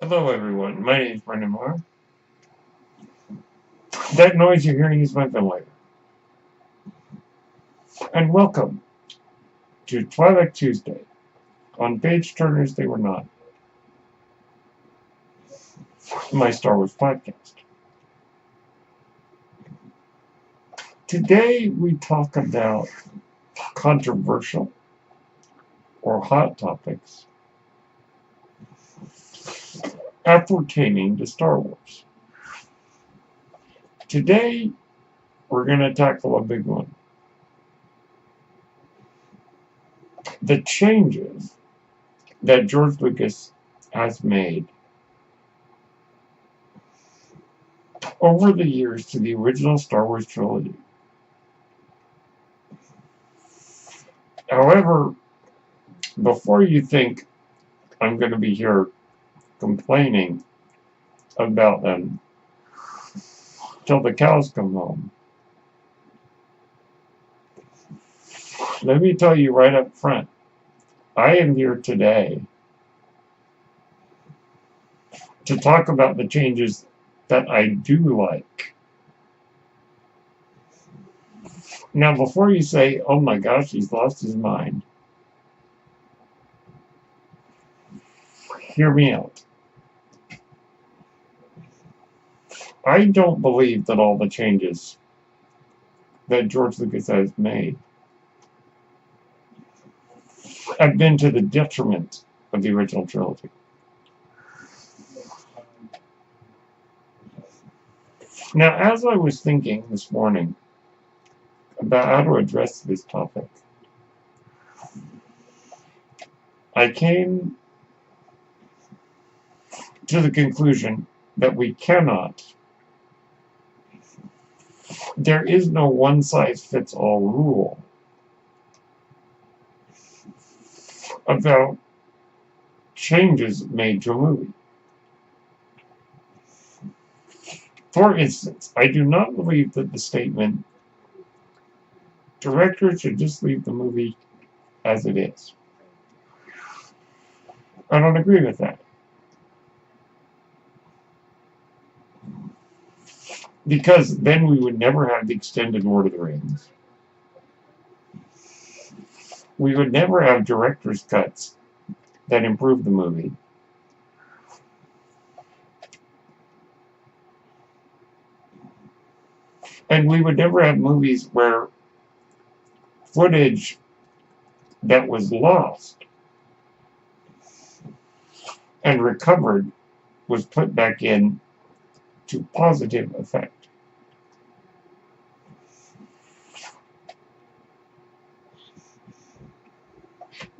Hello everyone, my name is Brendan Moore. That noise you're hearing is my ventilator. And welcome to Twi'lek Tuesday on Page Turners They Were Not, my Star Wars podcast. Today we talk about controversial or hot topics appertaining to Star Wars. Today we're going to tackle a big one. The changes that George Lucas has made over the years to the original Star Wars trilogy. However, before you think I'm going to be here complaining about them till the cows come home, let me tell you right up front, I am here today to talk about the changes that I do like. Now, before you say, oh my gosh, he's lost his mind, hear me out. I don't believe that all the changes that George Lucas has made have been to the detriment of the original trilogy. Now, as I was thinking this morning about how to address this topic, I came to the conclusion that we cannot, there is no one-size-fits-all rule about changes made to a movie. For instance, I do not believe that the statement, directors should just leave the movie as it is. I don't agree with that. Because then we would never have the extended Lord of the Rings. We would never have director's cuts that improve the movie. And we would never have movies where footage that was lost and recovered was put back in to positive effect.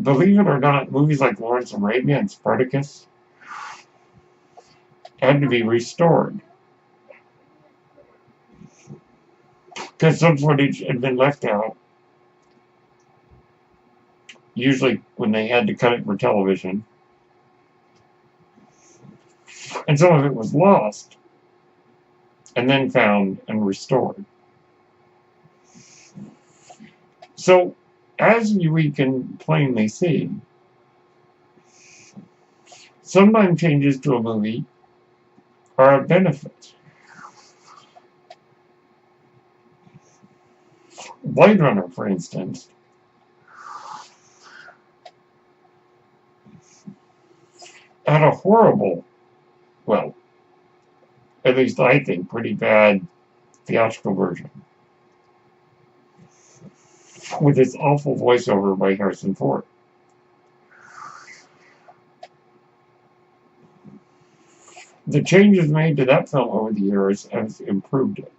Believe it or not, movies like Lawrence of Arabia and Spartacus had to be restored because some footage had been left out, usually when they had to cut it for television, and some of it was lost and then found and restored. So, as we can plainly see, sometimes changes to a movie are a benefit. Blade Runner, for instance, had a horrible, well, at least I think, pretty bad theatrical version, with its awful voiceover by Harrison Ford. The changes made to that film over the years have improved it.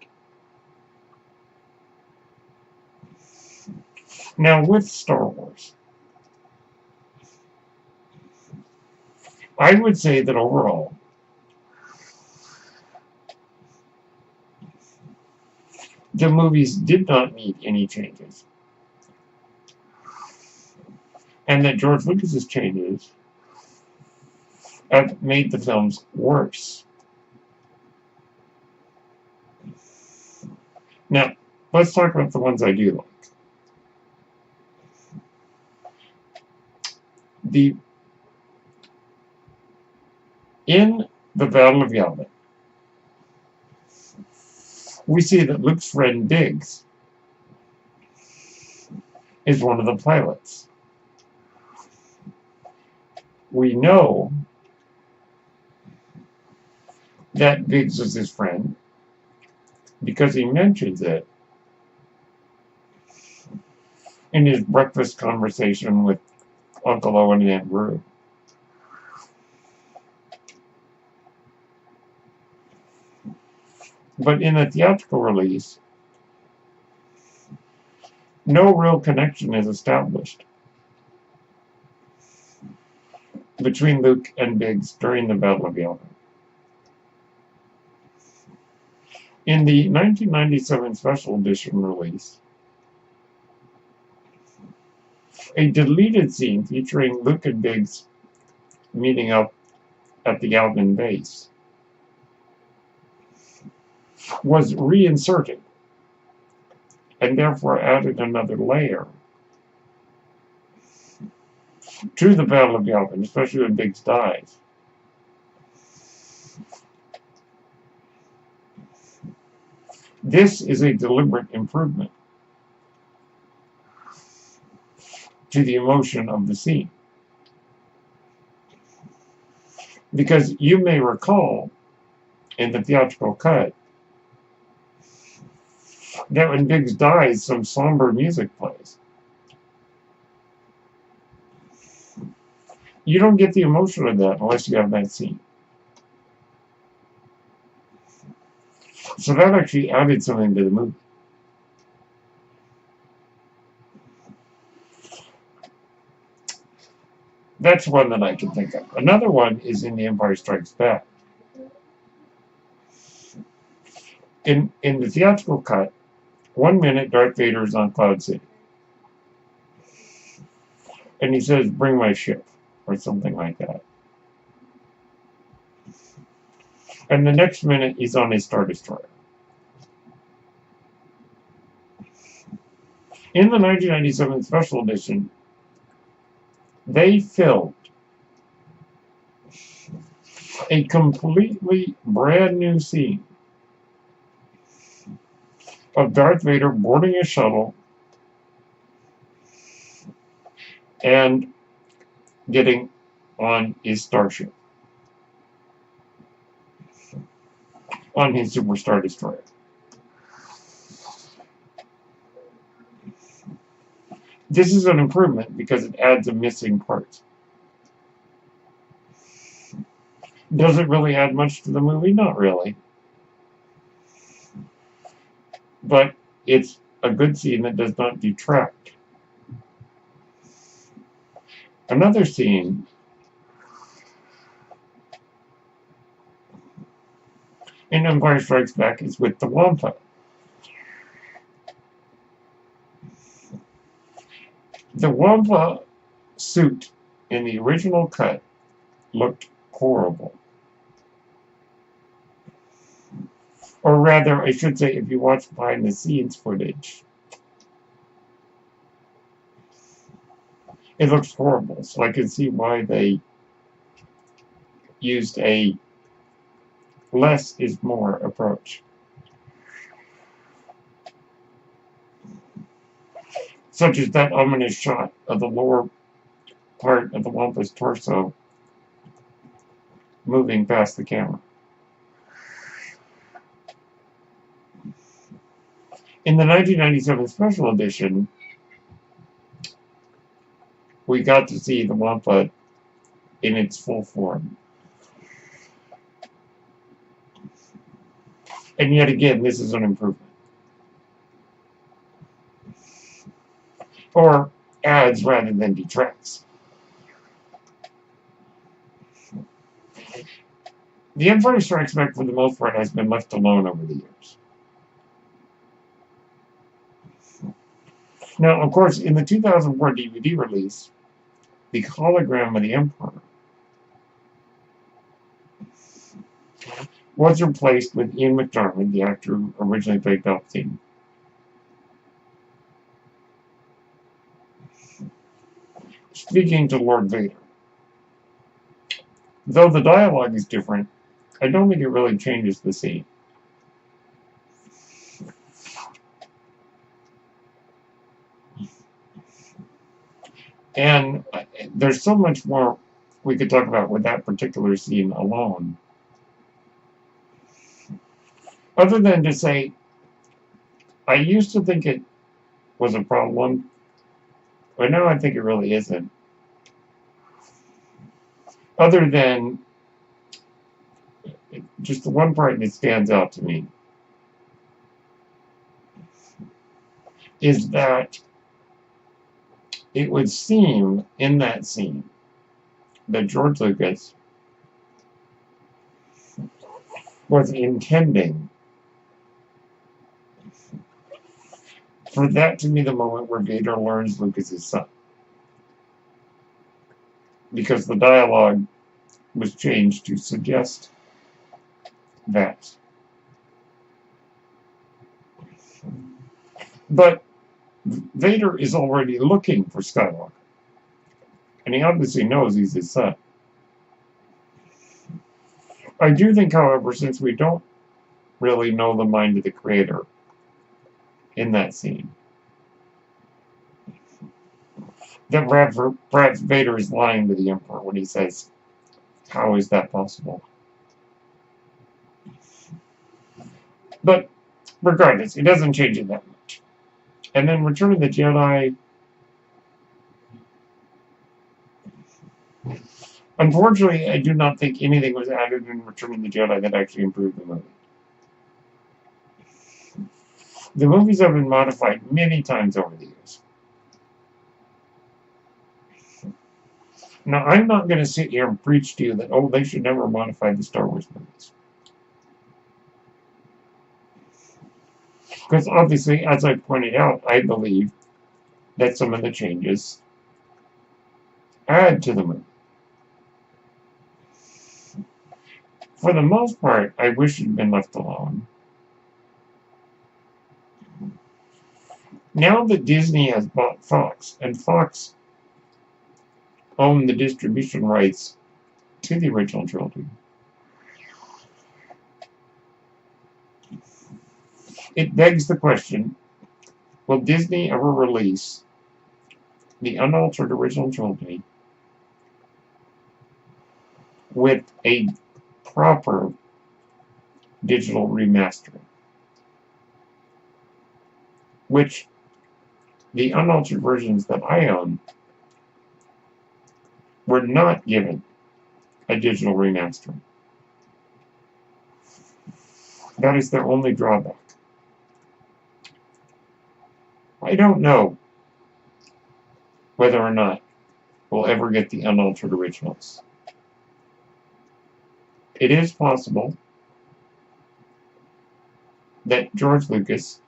Now, with Star Wars, I would say that overall, the movies did not need any changes. And that George Lucas's changes have made the films worse. Now, let's talk about the ones I do like. In the Battle of Yavin, we see that Luke's friend Biggs is one of the pilots. We know that Biggs was his friend because he mentions it in his breakfast conversation with Uncle Owen and Aunt Rue. But in the theatrical release, no real connection is established between Luke and Biggs during the Battle of Yavin. In the 1997 special edition release, a deleted scene featuring Luke and Biggs meeting up at the Yavin base was reinserted and therefore added another layer to the Battle of Yavin, especially when Biggs dies. This is a deliberate improvement to the emotion of the scene. Because you may recall in the theatrical cut that when Biggs dies, some somber music plays. You don't get the emotion of that unless you have that scene. So that actually added something to the movie. That's one that I can think of. Another one is in The Empire Strikes Back. In the theatrical cut, 1 minute Darth Vader is on Cloud City. And he says, "Bring my ship," or something like that. And the next minute, he's on a Star Destroyer. In the 1997 special edition, they filmed a completely brand new scene of Darth Vader boarding a shuttle and getting on his starship, on his Super Star Destroyer. This is an improvement because it adds a missing part. Does it really add much to the movie? Not really. But it's a good scene that does not detract. Another scene in Empire Strikes Back is with the Wampa. The Wampa suit in the original cut looked horrible. Or rather, I should say, if you watch behind the scenes footage, it looks horrible. So I can see why they used a less is more approach. Such as that ominous shot of the lower part of the Wampa's torso moving past the camera. In the 1997 special edition, we got to see the Wampa in its full form. And yet again, this is an improvement. Or adds rather than detracts. The Empire Strikes Back, for the most part, has been left alone over the years. Now, of course, in the 2004 DVD release, the hologram of the Emperor was replaced with Ian McDiarmid, the actor who originally played Palpatine. Speaking to Lord Vader. Though the dialogue is different, I don't think it really changes the scene. And there's so much more we could talk about with that particular scene alone. Other than to say, I used to think it was a problem, but now I think it really isn't. Other than just the one part that stands out to me is that it would seem in that scene that George Lucas was intending for that to be the moment where Vader learns Luke is his son. Because the dialogue was changed to suggest that. But Vader is already looking for Skywalker. And he obviously knows he's his son. I do think, however, since we don't really know the mind of the creator in that scene, that perhaps Vader is lying to the Emperor when he says, how is that possible? But regardless, it doesn't change it that much. And then Return of the Jedi, unfortunately, I do not think anything was added in Return of the Jedi that actually improved the movie. The movies have been modified many times over the years. Now, I'm not going to sit here and preach to you that, oh, they should never modify the Star Wars movies. Because obviously, as I pointed out, I believe that some of the changes add to the movie. For the most part, I wish it had been left alone. Now that Disney has bought Fox, and Fox owned the distribution rights to the original trilogy, it begs the question, will Disney ever release the unaltered original trilogy with a proper digital remastering? Which the unaltered versions that I own were not given a digital remastering. That is their only drawback. I don't know whether or not we'll ever get the unaltered originals. It is possible that George Lucas,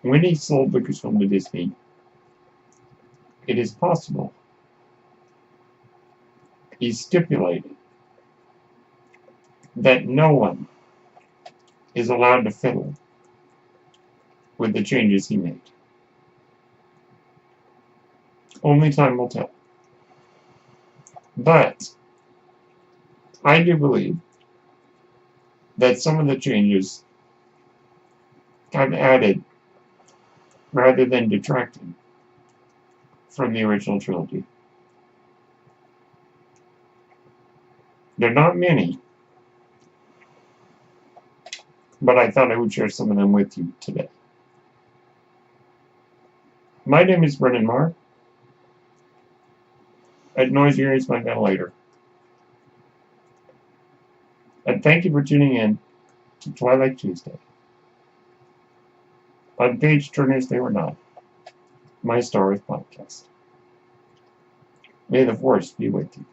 when he sold Lucasfilm to Disney, it is possible he stipulated that no one is allowed to fiddle with the changes he made. Only time will tell. But I do believe that some of the changes have added rather than detracted from the original trilogy. They're not many, but I thought I would share some of them with you today. My name is Brennan Marr. At Noise Ear is my ventilator. And thank you for tuning in to Twilight Tuesday. On Page Turners They Were Not, my Star Wars podcast. May the Force be with you.